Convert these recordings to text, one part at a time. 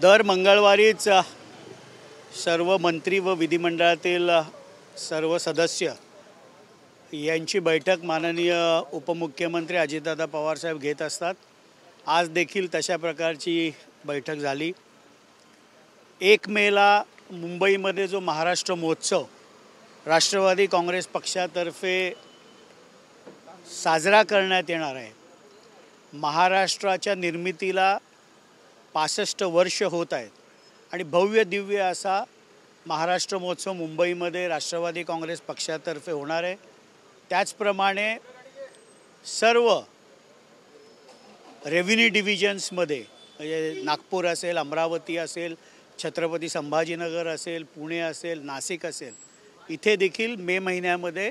दर मंगळवारीच सर्व मंत्री व विधिमंडळातील सर्व सदस्य यांची बैठक माननीय उपमुख्यमंत्री अजितदादा पवार साहेब घेत असतात। आज देखील तशा प्रकारची बैठक झाली। 1 मेला मुंबईमध्ये जो महाराष्ट्र महोत्सव राष्ट्रवादी काँग्रेस पक्षातर्फे साजरा करण्यात येणार आहे। महाराष्ट्राच्या निर्मितीला 65 वर्ष होत आहेत आणि भव्य दिव्य असा महाराष्ट्र महोत्सव मुंबईमध्ये राष्ट्रवादी काँग्रेस पक्षातर्फे होणार आहे। त्याचप्रमाणे सर्व रेव्हेन्यू डिव्हिजन्समध्ये म्हणजे नागपूर असेल, अमरावती असेल, छत्रपती संभाजीनगर असेल, पुणे असेल, नाशिक असेल, इथे देखील मे महिन्यामध्ये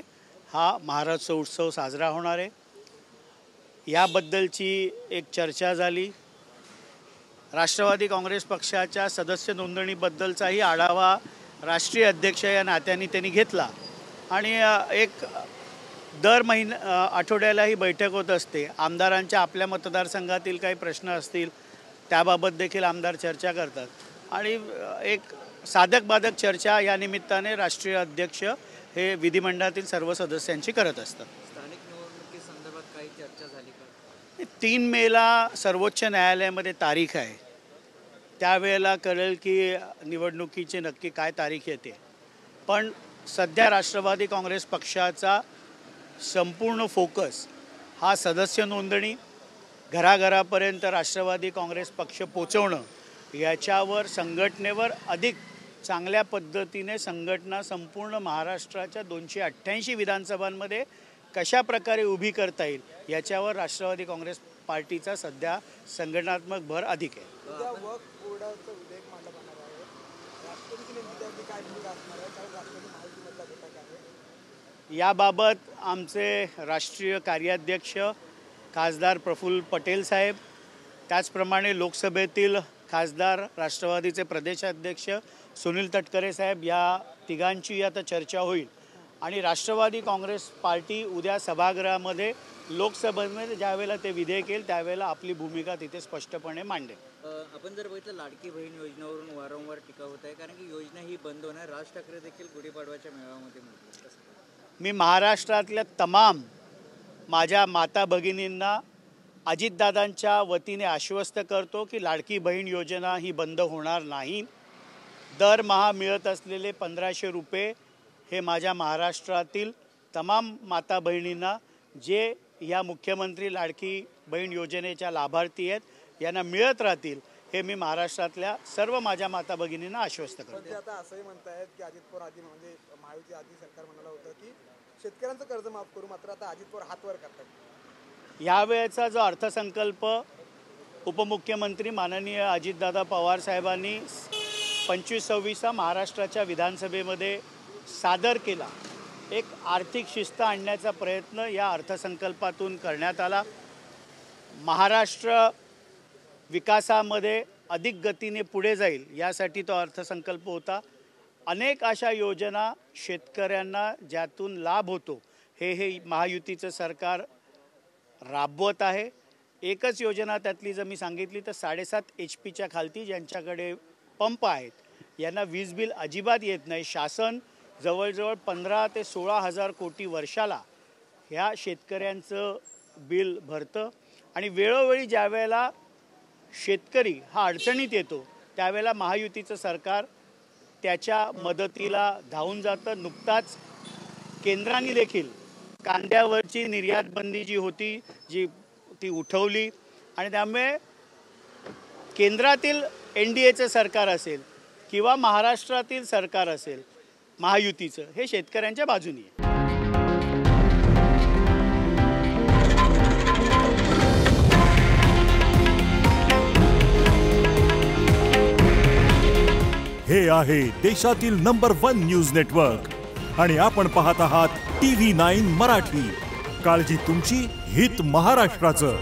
हा महाराष्ट्र उत्सव साजरा होणार आहे। याबद्दलची एक चर्चा झाली। राष्ट्रवादी काँग्रेस पक्षाच्या सदस्य नोंदणीबद्दलचाही आढावा राष्ट्रीय अध्यक्ष या नात्याने त्यांनी घेतला आणि एक दर आठवड्याला ही बैठक होत असते। आमदारांच्या आपल्या मतदारसंघातील काही प्रश्न असतील त्याबाबत देखील आमदार चर्चा करतात आणि एक साधक बाधक चर्चा या निमित्ताने राष्ट्रीय अध्यक्ष हे विधिमंडळातील सर्व सदस्यांची करत असतात। स्थानिक निवडणुकीसंदर्भात काही चर्चा झाली का? 3 मेला सर्वोच्च न्यायालयामध्ये तारीख आहे, त्यावेळेला कळेल की निवडणुकीची नक्की काय तारीख येते। पण सध्या राष्ट्रवादी काँग्रेस पक्षाचा संपूर्ण फोकस हा सदस्य नोंदणी, घराघरापर्यंत राष्ट्रवादी काँग्रेस पक्ष पोचवणं, याच्यावर संघटनेवर अधिक चांगल्या पद्धतीने संघटना संपूर्ण महाराष्ट्राच्या 288 विधानसभांमध्ये कशा प्रकारे उभी करता येईल याच्यावर राष्ट्रवादी काँग्रेस पार्टीचा सध्या संघटनात्मक भर अधिक आहे। याबाबत आमचे राष्ट्रीय कार्याध्यक्ष खासदार प्रफुल्ल पटेल साहेब, त्याचप्रमाणे लोकसभेतील खासदार राष्ट्रवादीचे प्रदेशाध्यक्ष सुनील तटकरे साहेब, या तिघांची आता चर्चा होईल आणि राष्ट्रवादी काँग्रेस पार्टी उद्या सभागृहामध्ये लोकसभेमध्ये ज्यावेळेला ते विधेयक येईल त्यावेळेला आपली भूमिका तिथे स्पष्टपणे मांडेल। आपण जर बघितलं लाडकी बहीण योजनेवरून वारंवार टीका होत आहे, कारण की योजना ही बंद होणार। राज ठाकरे देखील गुढीपाडव्याच्या मेळाव्यामध्ये म्हटलं। मी महाराष्ट्रातल्या तमाम माझ्या माता भगिनींना अजितदादांच्या वतीने आश्वस्त करतो की लाडकी बहीण योजना ही बंद होणार नाही। दरमहा मिळत असलेले 1500 रुपये हे माझ्या महाराष्ट्रातील तमाम माता बहिणींना जे या मुख्यमंत्री लाडकी बहीण योजनेच्या लाभार्थी आहेत यांना मिळत राहतील, हे मी महाराष्ट्रातल्या सर्व माझ्या माता भगिनींना आश्वस्त करतो। आता असंही म्हणतायत की अजित पवार आधी म्हणजे महायुती आधी सरकार म्हणालं होतं की शेतकऱ्यांचं कर्ज माफ करू, मात्र आता अजित पवार हात वर करतात। यावेळेचा जो अर्थसंकल्प उपमुख्यमंत्री माननीय अजितदादा पवार साहेबांनी 25-26 महाराष्ट्राच्या विधानसभेमध्ये सादर केला, एक आर्थिक शिस्त आणण्याचा प्रयत्न या अर्थसंकल्पातून करण्यात आला। महाराष्ट्र विकासामध्ये अधिक गतीने पुढे जाईल यासाठी तो अर्थसंकल्प होता। अनेक अशा योजना शेतकऱ्यांना ज्यातून लाभ होतो हे महायुतीचं सरकार राबवत आहे। एकच योजना त्यातली जर मी सांगितली तर 7.5 HP खालती ज्यांच्याकडे पंप आहेत यांना वीज बिल अजिबात येत नाही। शासन जवळजवळ 15 ते 16 हजार कोटी वर्षाला ह्या शेतकऱ्यांचं बिल भरतं आणि वेळोवेळी ज्यावेळेला शेतकरी हा अडचणीत येतो त्यावेळेला महायुतीचं सरकार त्याच्या मदतीला धावून जातं। नुकताच केंद्राने देखील कांद्यावरची निर्यात बंदी जी होती ती उठवली आणि त्यामुळे केंद्रातील NDAचं सरकार असेल किंवा महाराष्ट्रातील सरकार असेल महायुतीचं, हे शेतकऱ्यांच्या बाजूनी आहे। हे आहे देशातील नंबर 1 न्यूज नेटवर्क आणि आपण पाहत आहात TV9 मराठी। काळजी तुमची, हित महाराष्ट्राचं।